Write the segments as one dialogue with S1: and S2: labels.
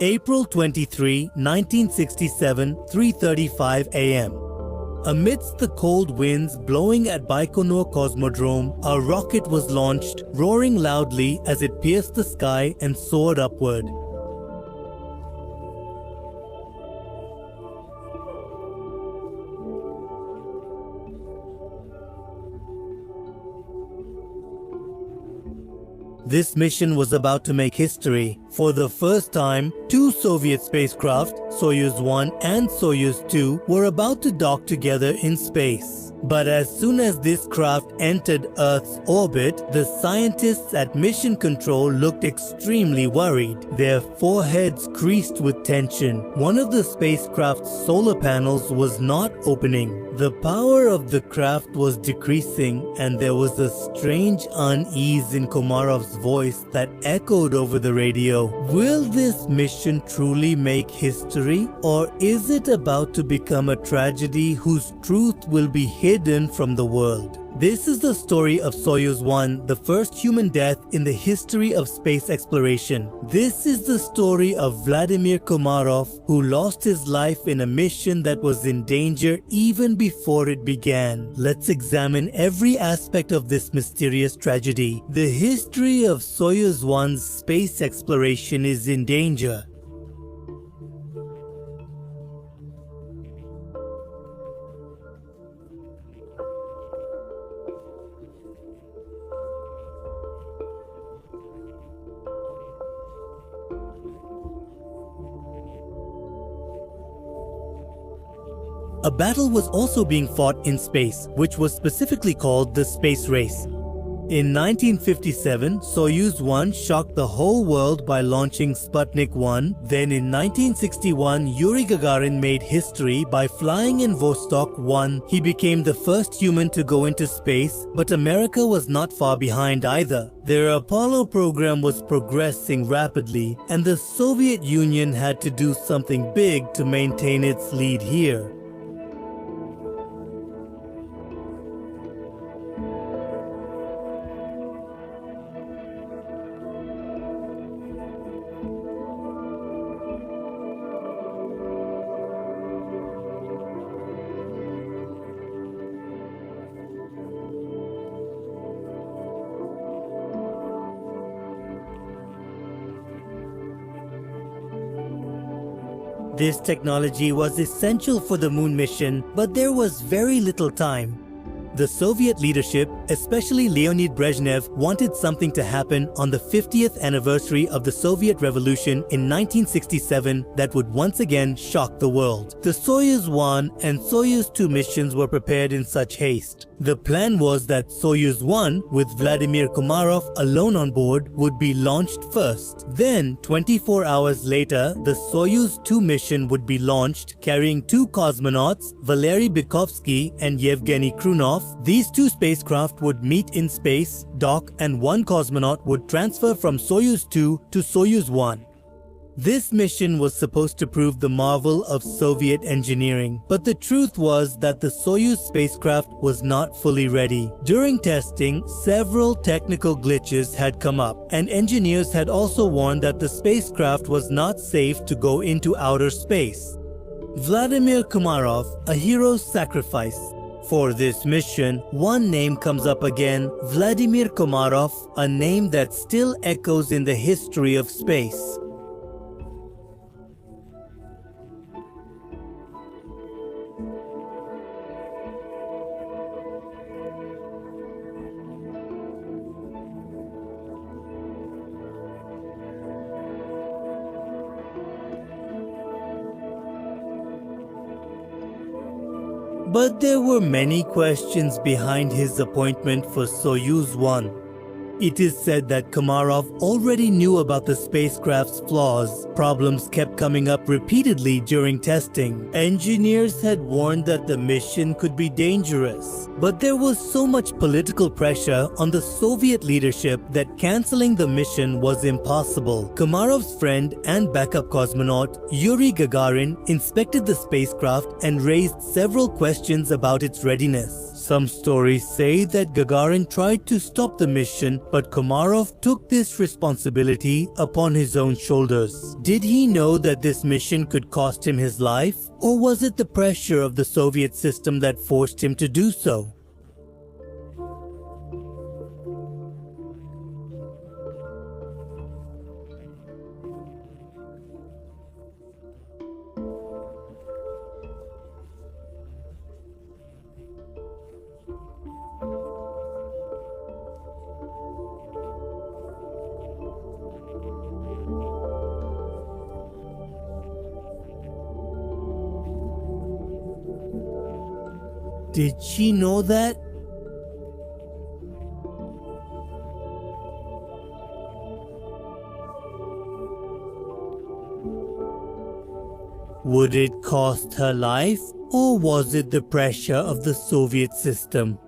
S1: April 23, 1967, 3:35 a.m. Amidst the cold winds blowing at Baikonur Cosmodrome, a rocket was launched, roaring loudly as it pierced the sky and soared upward. This mission was about to make history. For the first time, two Soviet spacecraft, Soyuz 1 and Soyuz 2, were about to dock together in space. But as soon as this craft entered Earth's orbit, the scientists at Mission Control looked extremely worried. Their foreheads creased with tension. One of the spacecraft's solar panels was not opening. The power of the craft was decreasing, and there was a strange unease in Komarov's voice that echoed over the radio. Will this mission truly make history, or is it about to become a tragedy whose truth will be hidden from the world? This is the story of Soyuz 1, the first human death in the history of space exploration. This is the story of Vladimir Komarov, who lost his life in a mission that was in danger even before it began. Let's examine every aspect of this mysterious tragedy. The history of Soyuz 1's space exploration is in danger. A battle was also being fought in space, which was specifically called the space race. In 1957, Soyuz 1 shocked the whole world by launching Sputnik 1. Then in 1961, Yuri Gagarin made history by flying in Vostok 1. He became the first human to go into space, but America was not far behind either. Their Apollo program was progressing rapidly, and the Soviet Union had to do something big to maintain its lead here. This technology was essential for the moon mission, but there was very little time. The Soviet leadership, especially Leonid Brezhnev, wanted something to happen on the 50th anniversary of the Soviet Revolution in 1967 that would once again shock the world. The Soyuz 1 and Soyuz 2 missions were prepared in such haste. The plan was that Soyuz 1, with Vladimir Komarov alone on board, would be launched first. Then, 24 hours later, the Soyuz 2 mission would be launched, carrying two cosmonauts, Valery Bykovsky and Yevgeny Krunov. These two spacecraft would meet in space, dock, and one cosmonaut would transfer from Soyuz 2 to Soyuz 1. This mission was supposed to prove the marvel of Soviet engineering, but the truth was that the Soyuz spacecraft was not fully ready. During testing, several technical glitches had come up, and engineers had also warned that the spacecraft was not safe to go into outer space. Vladimir Komarov, a hero's sacrifice. For this mission, one name comes up again, Vladimir Komarov, a name that still echoes in the history of space. But there were many questions behind his appointment for Soyuz 1. It is said that Komarov already knew about the spacecraft's flaws. Problems kept coming up repeatedly during testing. Engineers had warned that the mission could be dangerous. But there was so much political pressure on the Soviet leadership that cancelling the mission was impossible. Komarov's friend and backup cosmonaut, Yuri Gagarin, inspected the spacecraft and raised several questions about its readiness. Some stories say that Gagarin tried to stop the mission, but Komarov took this responsibility upon his own shoulders. Did he know that this mission could cost him his life, or was it the pressure of the Soviet system that forced him to do so? Did she know that? Would it cost her life, or was it the pressure of the Soviet system?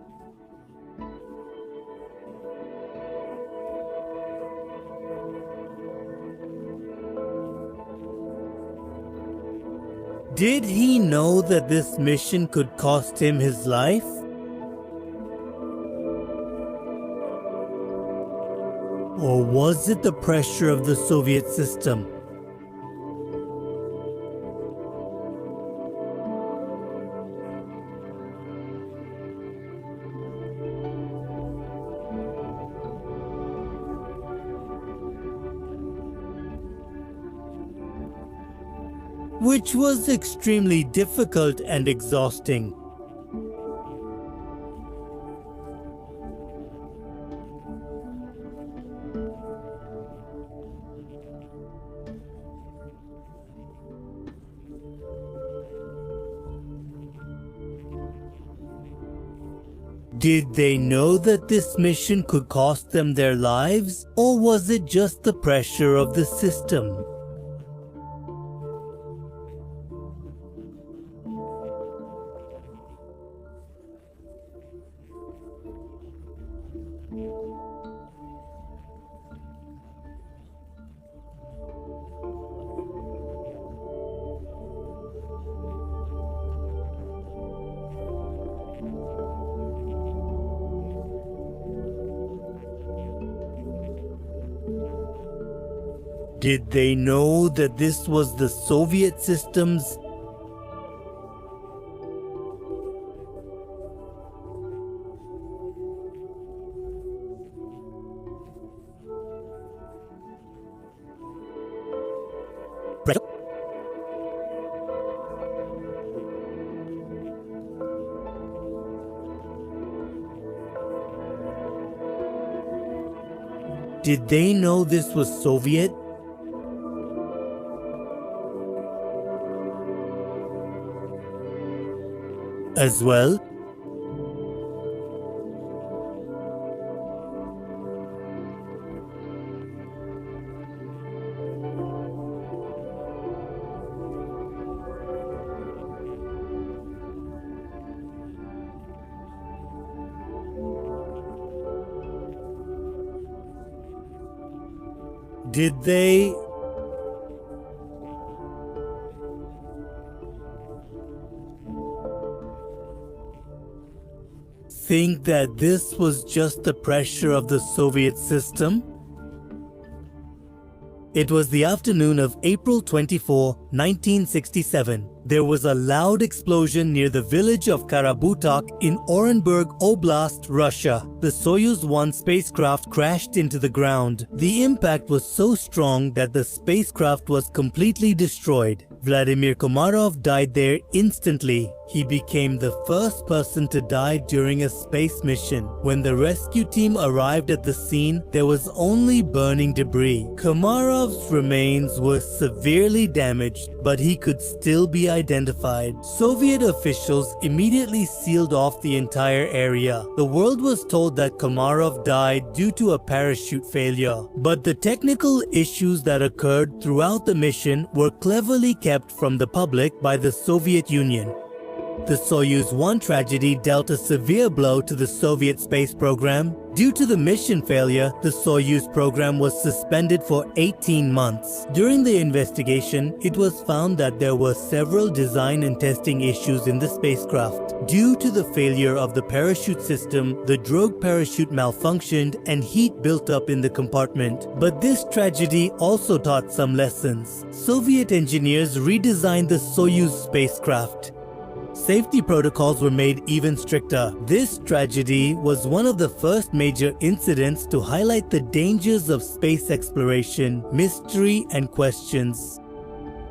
S1: Did he know that this mission could cost him his life? Or was it the pressure of the Soviet system? Which was extremely difficult and exhausting. Did they know that this mission could cost them their lives, or was it just the pressure of the system? Did they know that this was the Soviet system's Did they know this was Soviet? As well? Did they think that this was just the pressure of the Soviet system? It was the afternoon of April 24, 1967. There was a loud explosion near the village of Karabutak in Orenburg Oblast, Russia. The Soyuz 1 spacecraft crashed into the ground. The impact was so strong that the spacecraft was completely destroyed. Vladimir Komarov died there instantly. He became the first person to die during a space mission. When the rescue team arrived at the scene, there was only burning debris. Komarov's remains were severely damaged, but he could still be identified. Soviet officials immediately sealed off the entire area. The world was told that Komarov died due to a parachute failure, but the technical issues that occurred throughout the mission were cleverly kept from the public by the Soviet Union. The Soyuz 1 tragedy dealt a severe blow to the Soviet space program. Due to the mission failure, the Soyuz program was suspended for 18 months. During the investigation, it was found that there were several design and testing issues in the spacecraft. Due to the failure of the parachute system, the drogue parachute malfunctioned and heat built up in the compartment. But this tragedy also taught some lessons. Soviet engineers redesigned the Soyuz spacecraft. Safety protocols were made even stricter. This tragedy was one of the first major incidents to highlight the dangers of space exploration, mystery, and questions.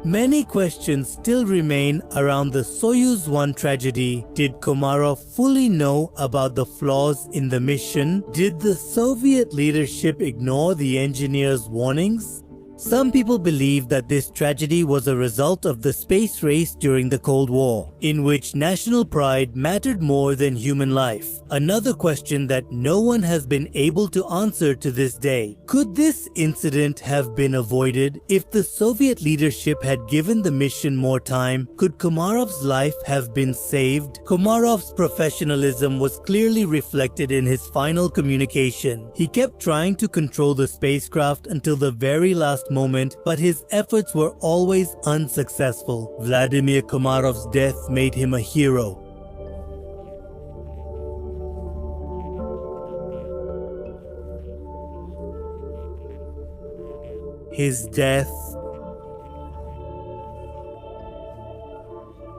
S1: Many questions still remain around the Soyuz 1 tragedy. Did Komarov fully know about the flaws in the mission? Did the Soviet leadership ignore the engineers' warnings? Some people believe that this tragedy was a result of the space race during the Cold War, in which national pride mattered more than human life. Another question that no one has been able to answer to this day. Could this incident have been avoided if the Soviet leadership had given the mission more time? Could Komarov's life have been saved? Komarov's professionalism was clearly reflected in his final communication. He kept trying to control the spacecraft until the very last moment, but his efforts were always unsuccessful. Vladimir Komarov's death made him a hero. His death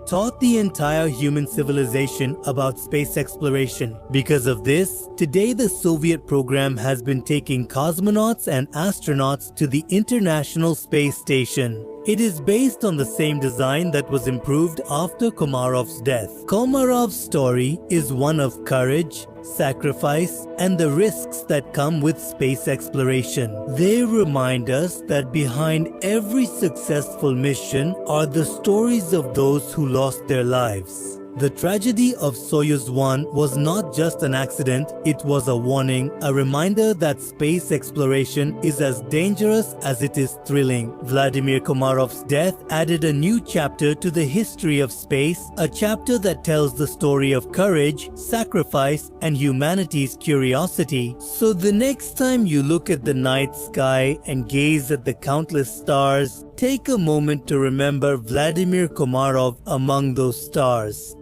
S1: taught the entire human civilization about space exploration. Because of this, today the Soviet program has been taking cosmonauts and astronauts to the International Space Station. It is based on the same design that was improved after Komarov's death. Komarov's story is one of courage, sacrifice, and the risks that come with space exploration. They remind us that behind every successful mission are the stories of those who lost their lives. The tragedy of Soyuz 1 was not just an accident, it was a warning, a reminder that space exploration is as dangerous as it is thrilling. Vladimir Komarov's death added a new chapter to the history of space, a chapter that tells the story of courage, sacrifice, and humanity's curiosity. So the next time you look at the night sky and gaze at the countless stars, take a moment to remember Vladimir Komarov among those stars.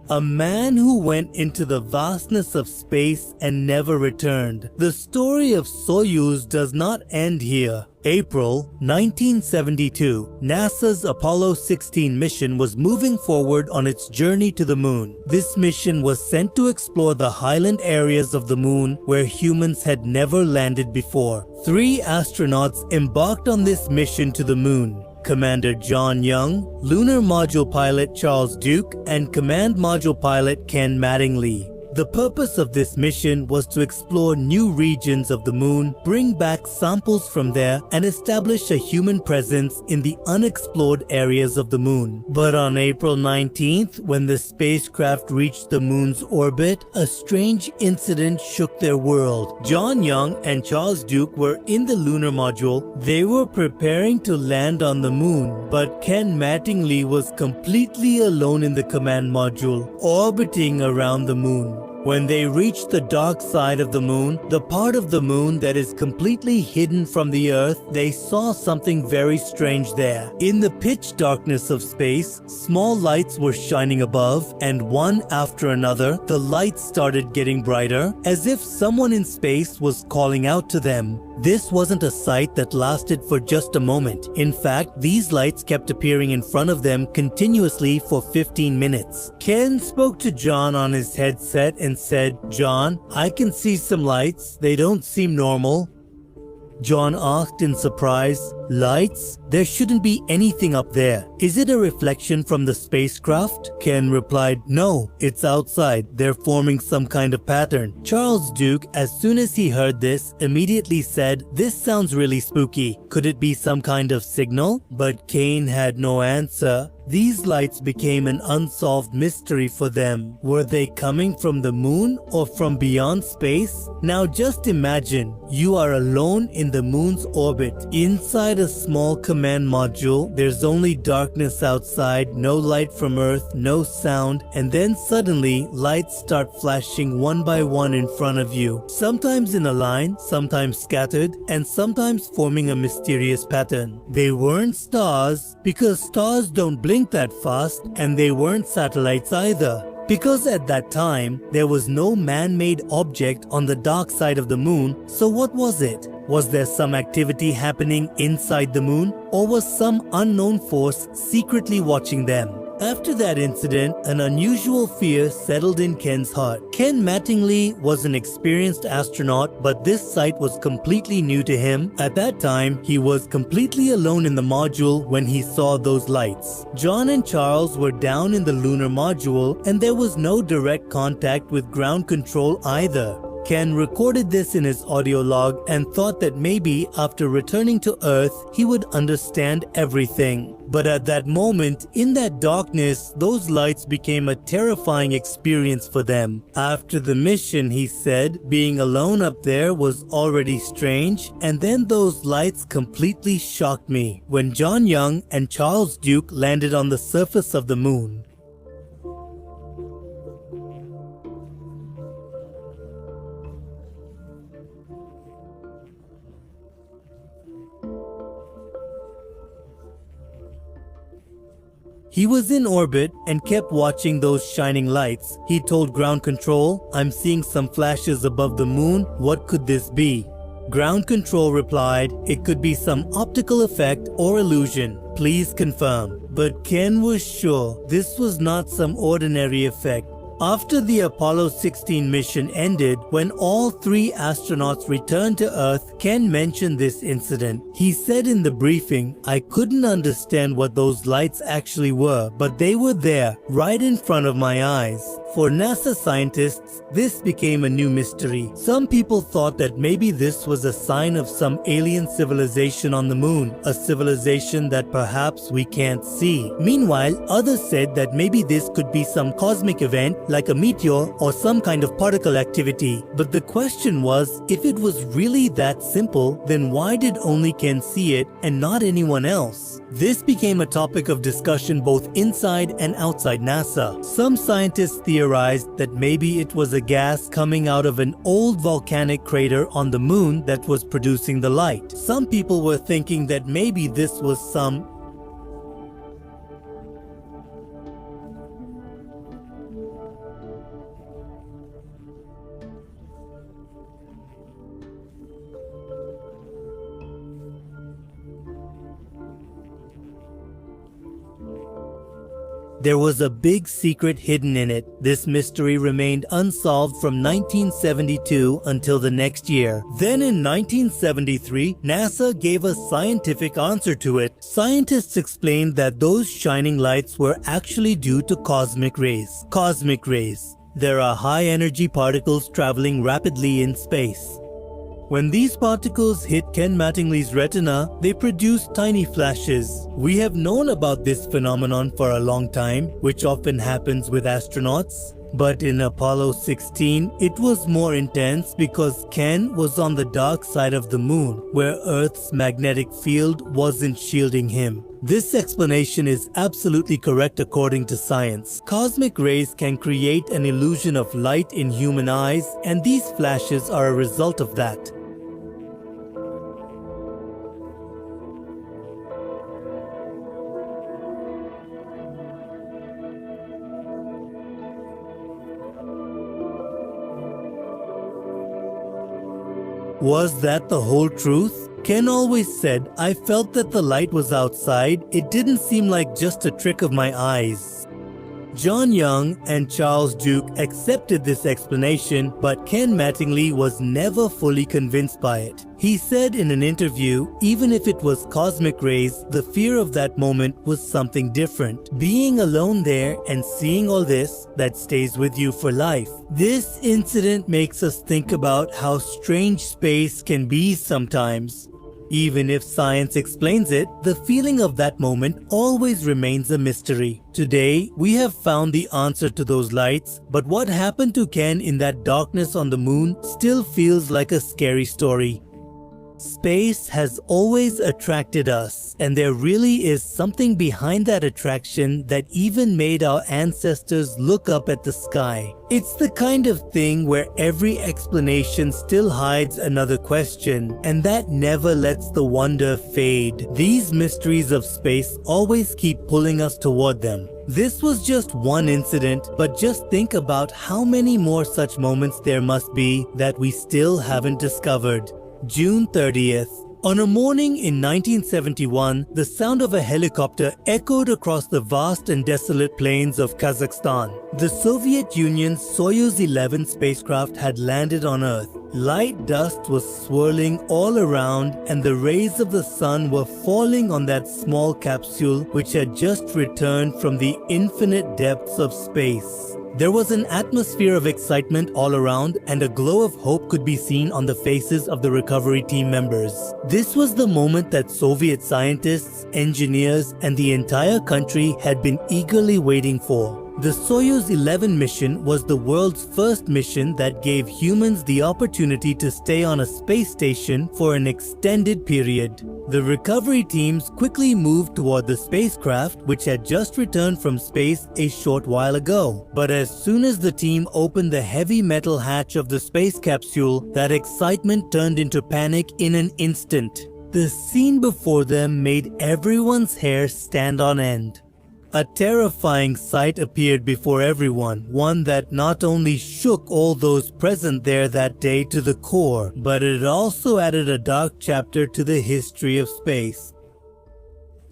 S1: A man who went into the vastness of space and never returned. The story of Soyuz does not end here. April 1972, NASA's Apollo 16 mission was moving forward on its journey to the moon. This mission was sent to explore the highland areas of the moon where humans had never landed before. 3 astronauts embarked on this mission to the moon. Commander John Young, Lunar Module Pilot Charles Duke, and Command Module Pilot Ken Mattingly. The purpose of this mission was to explore new regions of the moon, bring back samples from there, and establish a human presence in the unexplored areas of the moon. But on April 19th, when the spacecraft reached the moon's orbit, a strange incident shook their world. John Young and Charles Duke were in the lunar module. They were preparing to land on the moon, but Ken Mattingly was completely alone in the command module, orbiting around the moon. When they reached the dark side of the moon, the part of the moon that is completely hidden from the Earth, they saw something very strange there. In the pitch darkness of space, small lights were shining above, and one after another, the lights started getting brighter, as if someone in space was calling out to them. This wasn't a sight that lasted for just a moment. In fact, these lights kept appearing in front of them continuously for 15 minutes. Ken spoke to John on his headset and said, "John, I can see some lights. They don't seem normal." John asked in surprise, "Lights? There shouldn't be anything up there. Is it a reflection from the spacecraft?" Ken replied, "No, it's outside. They're forming some kind of pattern." Charles Duke, as soon as he heard this, immediately said, "This sounds really spooky. Could it be some kind of signal?" But Kane had no answer. These lights became an unsolved mystery for them. Were they coming from the moon or from beyond space? Now just imagine, you are alone in the moon's orbit. Inside a small command module, there's only darkness outside, no light from Earth, no sound, and then suddenly lights start flashing one by one in front of you. Sometimes in a line, sometimes scattered, and sometimes forming a mysterious pattern. They weren't stars, because stars don't blink that fast, and they weren't satellites either. Because at that time, there was no man-made object on the dark side of the moon, so what was it? Was there some activity happening inside the moon, or was some unknown force secretly watching them? After that incident, an unusual fear settled in Ken's heart. Ken Mattingly was an experienced astronaut, but this sight was completely new to him. At that time, he was completely alone in the module when he saw those lights. John and Charles were down in the lunar module, and there was no direct contact with ground control either. Ken recorded this in his audio log and thought that maybe after returning to Earth, he would understand everything. But at that moment, in that darkness, those lights became a terrifying experience for them. After the mission, he said, being alone up there was already strange, and then those lights completely shocked me when John Young and Charles Duke landed on the surface of the moon. He was in orbit and kept watching those shining lights. He told ground control, "I'm seeing some flashes above the moon. What could this be?" Ground control replied, "It could be some optical effect or illusion. Please confirm." But Ken was sure this was not some ordinary effect. After the Apollo 16 mission ended, when all three astronauts returned to Earth, Ken mentioned this incident. He said in the briefing, "I couldn't understand what those lights actually were, but they were there, right in front of my eyes." For NASA scientists, this became a new mystery. Some people thought that maybe this was a sign of some alien civilization on the moon, a civilization that perhaps we can't see. Meanwhile, others said that maybe this could be some cosmic event like a meteor or some kind of particle activity. But the question was, if it was really that simple, then why did only Ken see it and not anyone else? This became a topic of discussion both inside and outside NASA. Some scientists theorized that maybe it was a gas coming out of an old volcanic crater on the moon that was producing the light. Some people were thinking that maybe this was some There was a big secret hidden in it. This mystery remained unsolved from 1972 until the next year. Then in 1973, NASA gave a scientific answer to it. Scientists explained that those shining lights were actually due to cosmic rays. Cosmic rays. There are high-energy particles traveling rapidly in space. When these particles hit Ken Mattingly's retina, they produce tiny flashes. We have known about this phenomenon for a long time, which often happens with astronauts. But in Apollo 16, it was more intense because Ken was on the dark side of the moon, where Earth's magnetic field wasn't shielding him. This explanation is absolutely correct according to science. Cosmic rays can create an illusion of light in human eyes, and these flashes are a result of that. Was that the whole truth? Ken always said, "I felt that the light was outside. It didn't seem like just a trick of my eyes." John Young and Charles Duke accepted this explanation, but Ken Mattingly was never fully convinced by it. He said in an interview, even if it was cosmic rays, the fear of that moment was something different. Being alone there and seeing all this, that stays with you for life. This incident makes us think about how strange space can be sometimes. Even if science explains it, the feeling of that moment always remains a mystery. Today, we have found the answer to those lights, but what happened to Ken in that darkness on the moon still feels like a scary story. Space has always attracted us, and there really is something behind that attraction that even made our ancestors look up at the sky. It's the kind of thing where every explanation still hides another question, and that never lets the wonder fade. These mysteries of space always keep pulling us toward them. This was just one incident, but just think about how many more such moments there must be that we still haven't discovered. June 30th. On a morning in 1971, the sound of a helicopter echoed across the vast and desolate plains of Kazakhstan. The Soviet Union's Soyuz 11 spacecraft had landed on Earth. Light dust was swirling all around, and the rays of the sun were falling on that small capsule which had just returned from the infinite depths of space. There was an atmosphere of excitement all around, and a glow of hope could be seen on the faces of the recovery team members. This was the moment that Soviet scientists, engineers, and the entire country had been eagerly waiting for. The Soyuz 11 mission was the world's first mission that gave humans the opportunity to stay on a space station for an extended period. The recovery teams quickly moved toward the spacecraft, which had just returned from space a short while ago. But as soon as the team opened the heavy metal hatch of the space capsule, that excitement turned into panic in an instant. The scene before them made everyone's hair stand on end. A terrifying sight appeared before everyone, one that not only shook all those present there that day to the core, but it also added a dark chapter to the history of space.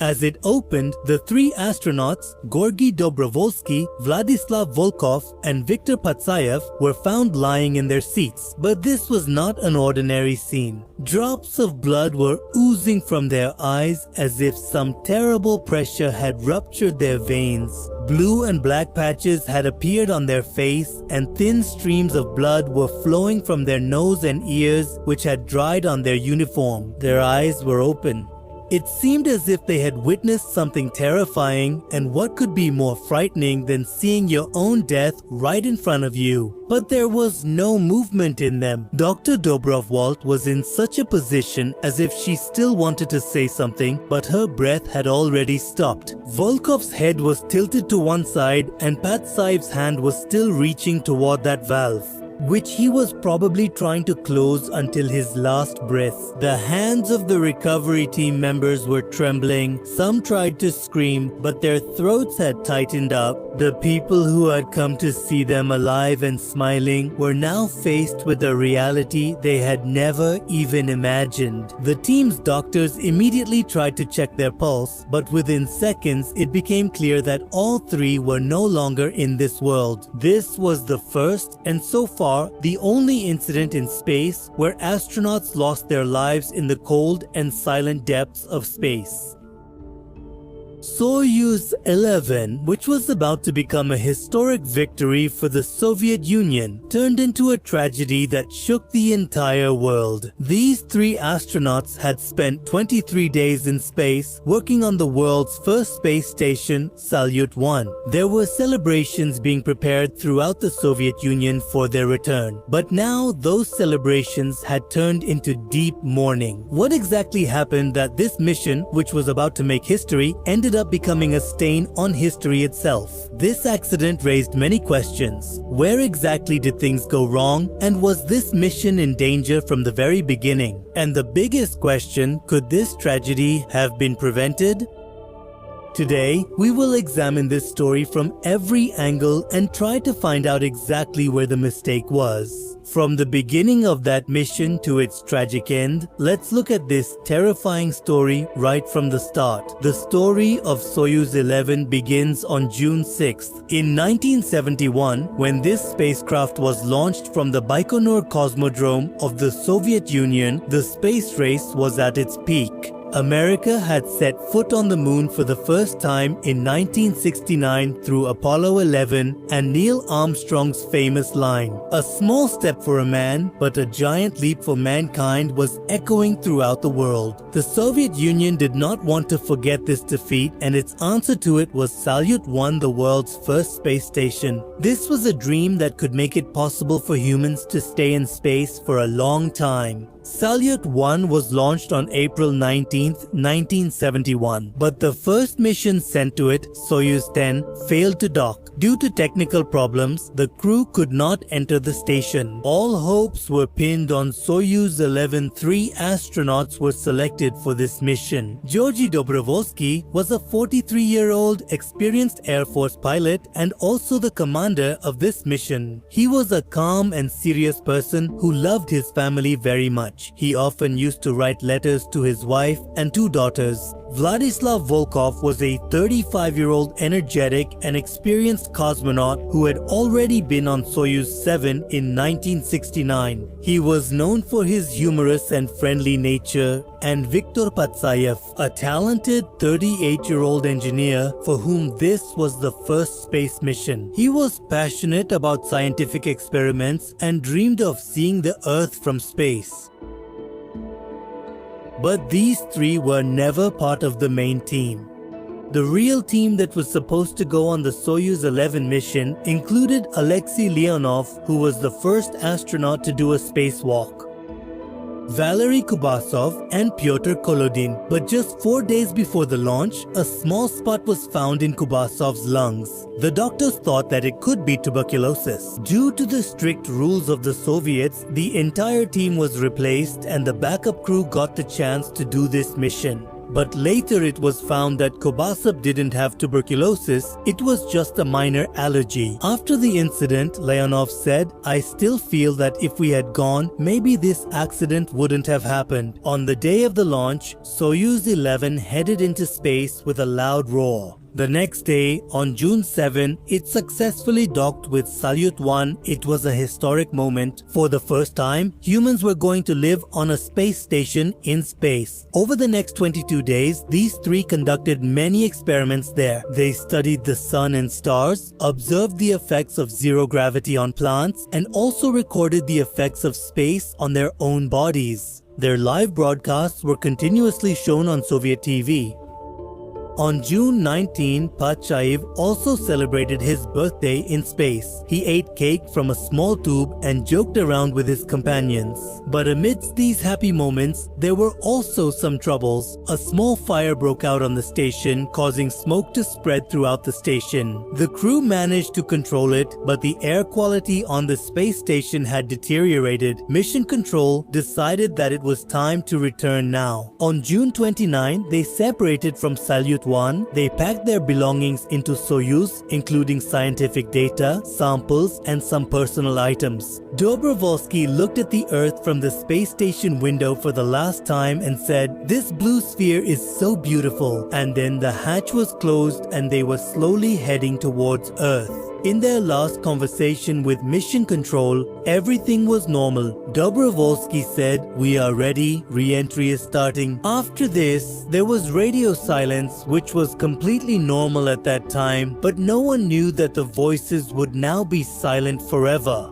S1: As it opened, the three astronauts, Georgy Dobrovolsky, Vladislav Volkov, and Viktor Patsayev, were found lying in their seats. But this was not an ordinary scene. Drops of blood were oozing from their eyes as if some terrible pressure had ruptured their veins. Blue and black patches had appeared on their face, and thin streams of blood were flowing from their nose and ears, which had dried on their uniform. Their eyes were open. It seemed as if they had witnessed something terrifying, and what could be more frightening than seeing your own death right in front of you? But there was no movement in them. Dr. Dobrovolsky was in such a position as if she still wanted to say something, but her breath had already stopped. Volkov's head was tilted to one side, and Patsayev's hand was still reaching toward that valve, which he was probably trying to close until his last breath. The hands of the recovery team members were trembling. Some tried to scream, but their throats had tightened up. The people who had come to see them alive and smiling were now faced with a reality they had never even imagined. The team's doctors immediately tried to check their pulse, but within seconds it became clear that all three were no longer in this world. This was the first, and so far, the only incident in space where astronauts lost their lives in the cold and silent depths of space. Soyuz 11, which was about to become a historic victory for the Soviet Union, turned into a tragedy that shook the entire world. These three astronauts had spent 23 days in space working on the world's first space station, Salyut 1. There were celebrations being prepared throughout the Soviet Union for their return, but now those celebrations had turned into deep mourning. What exactly happened that this mission, which was about to make history, ended up becoming a stain on history itself? This accident raised many questions. Where exactly did things go wrong, and was this mission in danger from the very beginning? And the biggest question, could this tragedy have been prevented? Today, we will examine this story from every angle and try to find out exactly where the mistake was. From the beginning of that mission to its tragic end, let's look at this terrifying story right from the start. The story of Soyuz 11 begins on June 6th. In 1971, when this spacecraft was launched from the Baikonur Cosmodrome of the Soviet Union, the space race was at its peak. America had set foot on the moon for the first time in 1969 through Apollo 11 and Neil Armstrong's famous line, "A small step for a man, but a giant leap for mankind," was echoing throughout the world. The Soviet Union did not want to forget this defeat, and its answer to it was Salyut 1, the world's first space station. This was a dream that could make it possible for humans to stay in space for a long time. Salyut 1 was launched on April 19, 1971, but the first mission sent to it, Soyuz 10, failed to dock. Due to technical problems, the crew could not enter the station. All hopes were pinned on Soyuz 11. 3 astronauts were selected for this mission. Georgy Dobrovolsky was a 43-year-old experienced Air Force pilot and also the commander of this mission. He was a calm and serious person who loved his family very much. He often used to write letters to his wife and 2 daughters. Vladislav Volkov was a 35-year-old energetic and experienced cosmonaut who had already been on Soyuz 7 in 1969. He was known for his humorous and friendly nature, and Viktor Patsayev, a talented 38-year-old engineer for whom this was the first space mission. He was passionate about scientific experiments and dreamed of seeing the Earth from space. But these 3 were never part of the main team. The real team that was supposed to go on the Soyuz 11 mission included Alexei Leonov, who was the first astronaut to do a spacewalk, Valery Kubasov and Pyotr Kolodin. But just 4 days before the launch, a small spot was found in Kubasov's lungs. The doctors thought that it could be tuberculosis. Due to the strict rules of the Soviets, the entire team was replaced and the backup crew got the chance to do this mission. But later it was found that Kubasov didn't have tuberculosis, it was just a minor allergy. After the incident, Leonov said, "I still feel that if we had gone, maybe this accident wouldn't have happened." On the day of the launch, Soyuz 11 headed into space with a loud roar. The next day, on June 7, it successfully docked with Salyut 1. It was a historic moment. For the first time, humans were going to live on a space station in space. Over the next 22 days, these 3 conducted many experiments there. They studied the sun and stars, observed the effects of zero gravity on plants, and also recorded the effects of space on their own bodies. Their live broadcasts were continuously shown on Soviet TV. On June 19, Patsayev also celebrated his birthday in space. He ate cake from a small tube and joked around with his companions. But amidst these happy moments, there were also some troubles. A small fire broke out on the station, causing smoke to spread throughout the station. The crew managed to control it, but the air quality on the space station had deteriorated. Mission Control decided that it was time to return now. On June 29, they separated from Salyut 1, they packed their belongings into Soyuz, including scientific data, samples, and some personal items. Dobrovolsky looked at the Earth from the space station window for the last time and said, "This blue sphere is so beautiful." And then the hatch was closed and they were slowly heading towards Earth. In their last conversation with Mission Control, everything was normal. Dobrovolsky said, "We are ready, re-entry is starting." After this, there was radio silence, which was completely normal at that time, but no one knew that the voices would now be silent forever.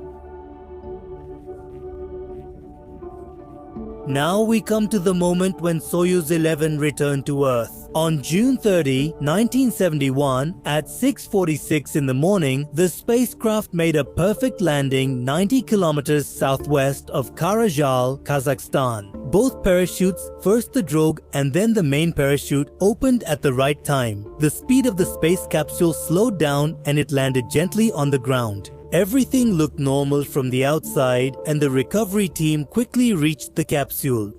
S1: Now we come to the moment when Soyuz 11 returned to Earth. On June 30, 1971, at 6:46 in the morning, the spacecraft made a perfect landing 90 kilometers southwest of Karajal, Kazakhstan. Both parachutes, first the drogue and then the main parachute, opened at the right time. The speed of the space capsule slowed down and it landed gently on the ground. Everything looked normal from the outside and the recovery team quickly reached the capsule.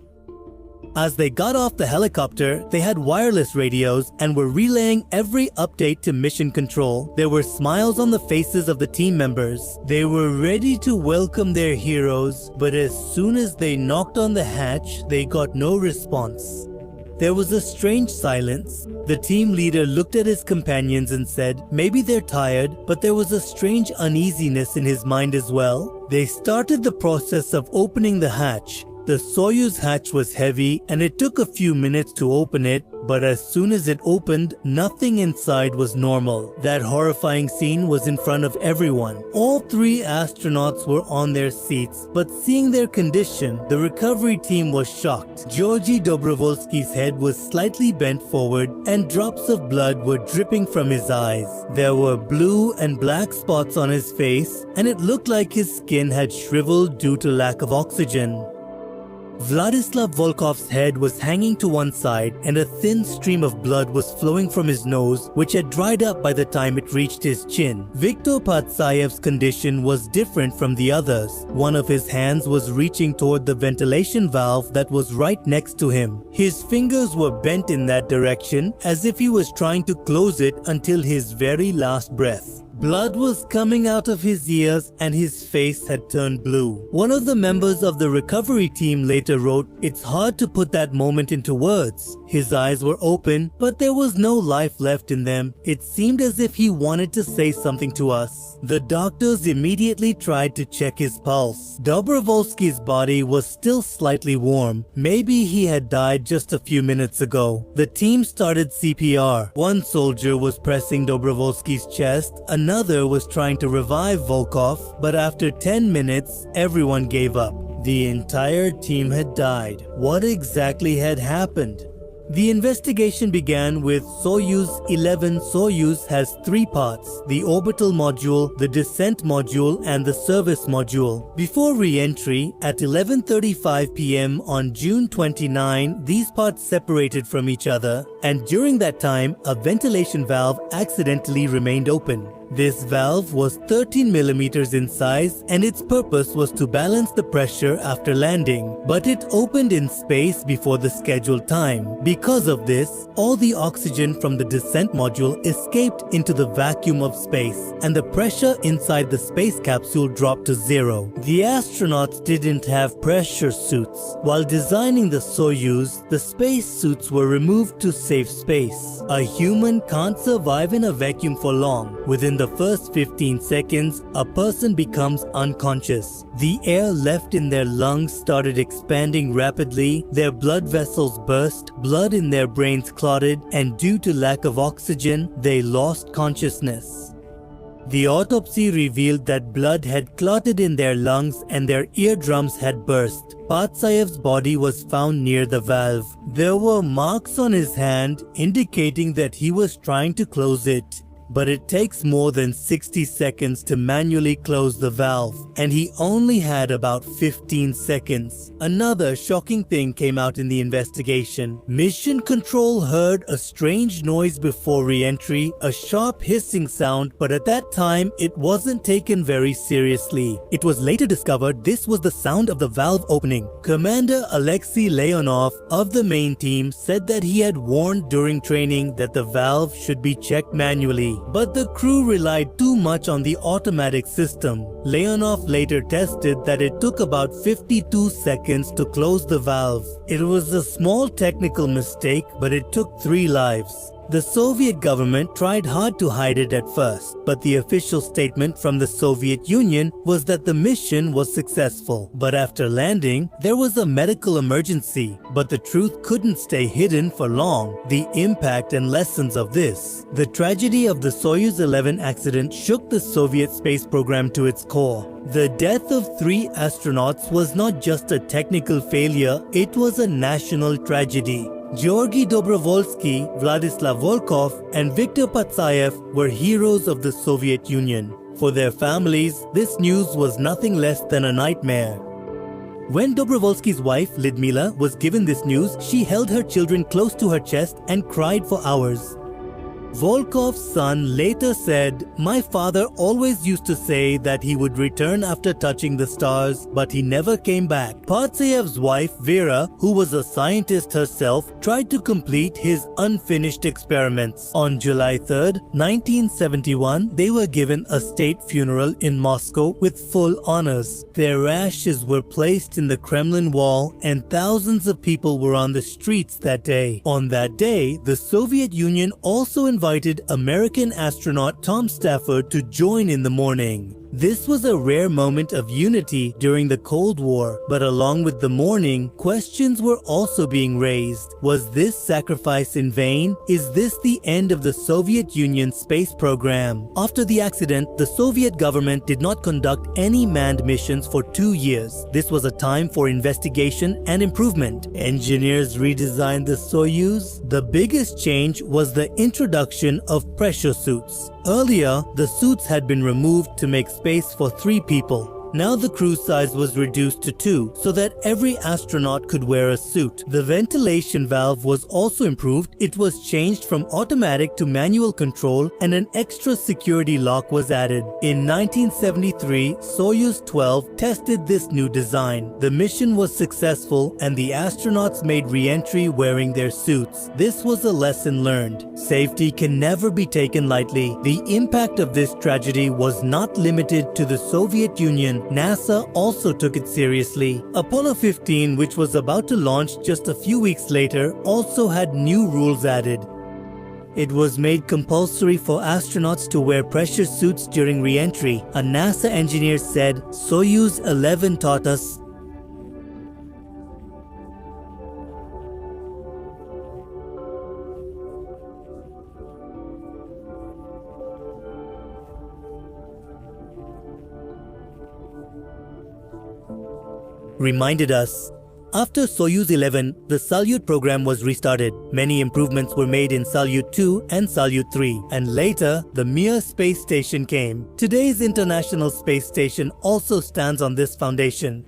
S1: As they got off the helicopter, they had wireless radios and were relaying every update to Mission Control. There were smiles on the faces of the team members. They were ready to welcome their heroes, but as soon as they knocked on the hatch, they got no response. There was a strange silence. The team leader looked at his companions and said, "Maybe they're tired," but there was a strange uneasiness in his mind as well. They started the process of opening the hatch. The Soyuz hatch was heavy and it took a few minutes to open it, but as soon as it opened, nothing inside was normal. That horrifying scene was in front of everyone. All 3 astronauts were on their seats, but seeing their condition, the recovery team was shocked. Georgy Dobrovolsky's head was slightly bent forward and drops of blood were dripping from his eyes. There were blue and black spots on his face, and it looked like his skin had shriveled due to lack of oxygen. Vladislav Volkov's head was hanging to one side and a thin stream of blood was flowing from his nose, which had dried up by the time it reached his chin. Viktor Patsayev's condition was different from the others. One of his hands was reaching toward the ventilation valve that was right next to him. His fingers were bent in that direction as if he was trying to close it until his very last breath. Blood was coming out of his ears and his face had turned blue. One of the members of the recovery team later wrote, "It's hard to put that moment into words. His eyes were open, but there was no life left in them. It seemed as if he wanted to say something to us." The doctors immediately tried to check his pulse. Dobrovolsky's body was still slightly warm. Maybe he had died just a few minutes ago. The team started CPR. One soldier was pressing Dobrovolsky's chest, another was trying to revive Volkov, but after 10 minutes, everyone gave up. The entire team had died. What exactly had happened? The investigation began with Soyuz 11. Soyuz has 3 parts: the orbital module, the descent module, and the service module. Before re-entry, at 11:35 p.m. on June 29, these parts separated from each other, and during that time, a ventilation valve accidentally remained open. This valve was 13 millimeters in size and its purpose was to balance the pressure after landing, but it opened in space before the scheduled time. Because of this, all the oxygen from the descent module escaped into the vacuum of space and the pressure inside the space capsule dropped to 0. The astronauts didn't have pressure suits. While designing the Soyuz, the space suits were removed to save space. A human can't survive in a vacuum for long. Within the first 15 seconds, a person becomes unconscious. The air left in their lungs started expanding rapidly, their blood vessels burst, blood in their brains clotted, and due to lack of oxygen, they lost consciousness. The autopsy revealed that blood had clotted in their lungs and their eardrums had burst. Patsayev's body was found near the valve. There were marks on his hand indicating that he was trying to close it. But it takes more than 60 seconds to manually close the valve, and he only had about 15 seconds. Another shocking thing came out in the investigation. Mission Control heard a strange noise before re-entry, a sharp hissing sound, but at that time it wasn't taken very seriously. It was later discovered this was the sound of the valve opening. Commander Alexei Leonov of the main team said that he had warned during training that the valve should be checked manually. But the crew relied too much on the automatic system. Leonov later tested that it took about 52 seconds to close the valve. It was a small technical mistake, but it took 3 lives. The Soviet government tried hard to hide it at first, but the official statement from the Soviet Union was that the mission was successful. But after landing, there was a medical emergency. But the truth couldn't stay hidden for long. The impact and lessons of this. The tragedy of the Soyuz 11 accident shook the Soviet space program to its core. The death of 3 astronauts was not just a technical failure, it was a national tragedy. Georgy Dobrovolsky, Vladislav Volkov, and Viktor Patsayev were heroes of the Soviet Union. For their families, this news was nothing less than a nightmare. When Dobrovolsky's wife, Lidmila, was given this news, she held her children close to her chest and cried for hours. Volkov's son later said, "My father always used to say that he would return after touching the stars, but he never came back." Patsayev's wife, Vera, who was a scientist herself, tried to complete his unfinished experiments. On July 3, 1971, they were given a state funeral in Moscow with full honors. Their ashes were placed in the Kremlin wall and thousands of people were on the streets that day. On that day, the Soviet Union also invited American astronaut Tom Stafford to join in the mourning. This was a rare moment of unity during the Cold War, but along with the mourning, questions were also being raised. Was this sacrifice in vain? Is this the end of the Soviet Union space program? After the accident, the Soviet government did not conduct any manned missions for 2 years. This was a time for investigation and improvement. Engineers redesigned the Soyuz. The biggest change was the introduction of pressure suits. Earlier, the suits had been removed to make space for 3 people. Now the crew size was reduced to 2 so that every astronaut could wear a suit. The ventilation valve was also improved. It was changed from automatic to manual control and an extra security lock was added. In 1973, Soyuz 12 tested this new design. The mission was successful and the astronauts made re-entry wearing their suits. This was a lesson learned. Safety can never be taken lightly. The impact of this tragedy was not limited to the Soviet Union. NASA also took it seriously. Apollo 15, which was about to launch just a few weeks later, also had new rules added. It was made compulsory for astronauts to wear pressure suits during re-entry. A NASA engineer said, "Soyuz 11 taught us reminded us." After Soyuz 11, the Salyut program was restarted. Many improvements were made in Salyut 2 and Salyut 3, and later, the Mir space station came. Today's International Space Station also stands on this foundation.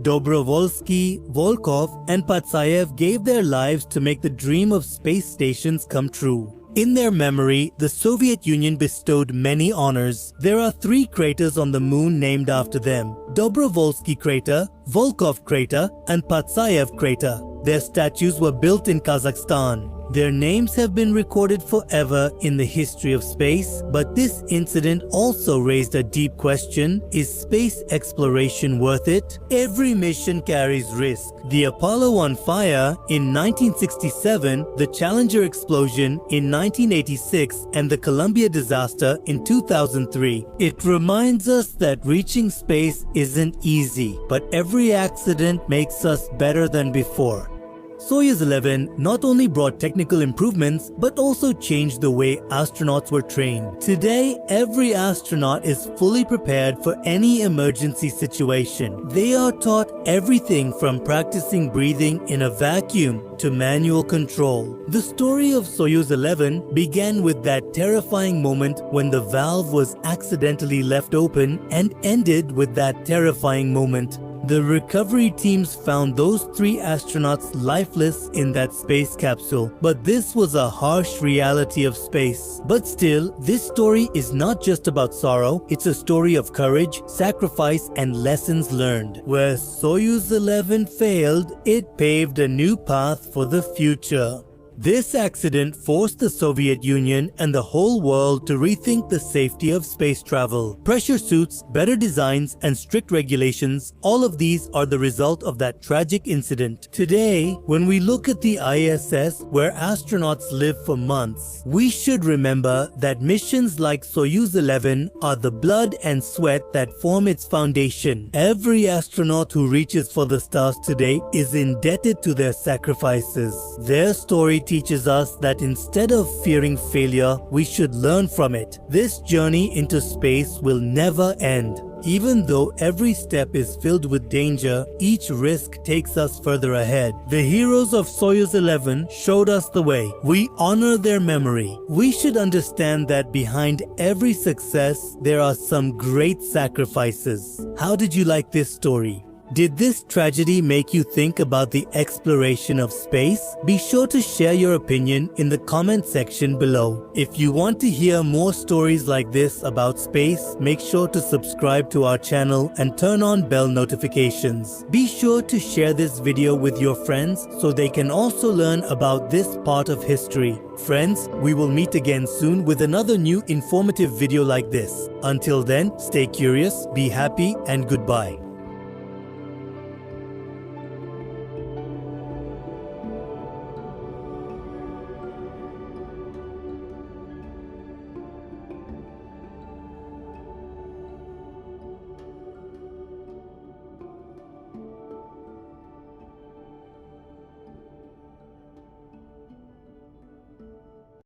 S1: Dobrovolsky, Volkov, and Patsayev gave their lives to make the dream of space stations come true. In their memory, the Soviet Union bestowed many honors. There are 3 craters on the moon named after them: Dobrovolsky crater, Volkov crater, and Patsayev crater. Their statues were built in Kazakhstan. Their names have been recorded forever in the history of space, but this incident also raised a deep question: is space exploration worth it? Every mission carries risk. The Apollo 1 fire in 1967, the Challenger explosion in 1986, and the Columbia disaster in 2003. It reminds us that reaching space isn't easy, but every accident makes us better than before. Soyuz 11 not only brought technical improvements, but also changed the way astronauts were trained. Today, every astronaut is fully prepared for any emergency situation. They are taught everything from practicing breathing in a vacuum to manual control. The story of Soyuz 11 began with that terrifying moment when the valve was accidentally left open and ended with that terrifying moment. The recovery teams found those 3 astronauts lifeless in that space capsule, but this was a harsh reality of space. But still, this story is not just about sorrow, it's a story of courage, sacrifice, and lessons learned. Where Soyuz 11 failed, it paved a new path for the future. This accident forced the Soviet Union and the whole world to rethink the safety of space travel. Pressure suits, better designs, and strict regulations, all of these are the result of that tragic incident. Today, when we look at the ISS where astronauts live for months, we should remember that missions like Soyuz 11 are the blood and sweat that form its foundation. Every astronaut who reaches for the stars today is indebted to their sacrifices. Their story teaches us that instead of fearing failure, we should learn from it. This journey into space will never end. Even though every step is filled with danger, each risk takes us further ahead. The heroes of Soyuz 11 showed us the way. We honor their memory. We should understand that behind every success, there are some great sacrifices. How did you like this story? Did this tragedy make you think about the exploration of space? Be sure to share your opinion in the comment section below. If you want to hear more stories like this about space, make sure to subscribe to our channel and turn on bell notifications. Be sure to share this video with your friends so they can also learn about this part of history. Friends, we will meet again soon with another new informative video like this. Until then, stay curious, be happy, and goodbye.